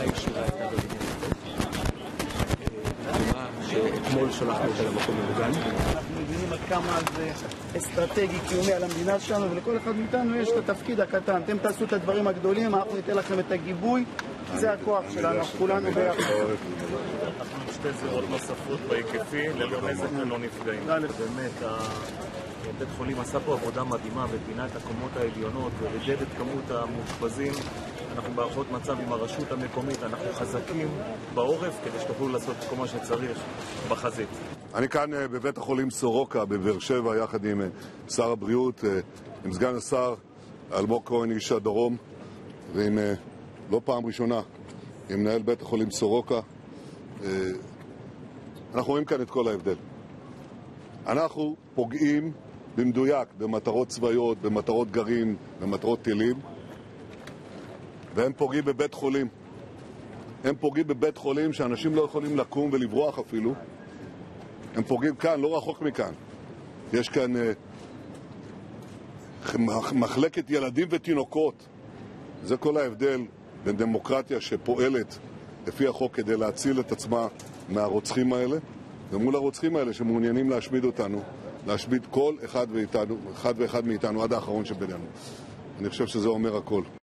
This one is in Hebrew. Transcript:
הישירה הייתה בבניין שאתמול שלחנו אותה למקום ממוגן. אנחנו מבינים עד כמה זה אסטרטגי קיומי על המדינה שלנו, ולכל אחד מאיתנו יש את התפקיד הקטן. אתם תעשו את הדברים הגדולים, אנחנו ניתן לכם את הגיבוי, זה הכוח שלנו, כולנו ביחד. אנחנו עם שתי זירות נוספות בהיקפי, ללא נזק ולא נפגעים. באמת, בית חולים עשה פה עבודה מדהימה ופינה את הקומות העליונות ורידד את כמות המאושפזים. אנחנו בהערכות מצב עם הרשות המקומית, אנחנו חזקים בעורף כדי שתוכלו לעשות כל מה שצריך בחזית. אני כאן בבית החולים סורוקה בבאר שבע יחד עם שר הבריאות, עם סגן השר אלמוג כהן איש הדרום, ועם לא פעם ראשונה עם מנהל בית החולים סורוקה. אנחנו רואים כאן את כל ההבדל. אנחנו פוגעים במדויק במטרות צבאיות, במטרות גרעין, במטרות טילים, והם פוגעים בבית חולים. הם פוגעים בבית חולים שאנשים לא יכולים לקום ולברוח אפילו. הם פוגעים כאן, לא רחוק מכאן. יש כאן מחלקת ילדים ותינוקות. זה כל ההבדל בין דמוקרטיה שפועלת לפי החוק כדי להציל את עצמה מהרוצחים האלה, ומול הרוצחים האלה שמעוניינים להשמיד אותנו, להשמיד כל אחד ואחד מאיתנו עד האחרון שבינינו. אני חושב שזה אומר הכל.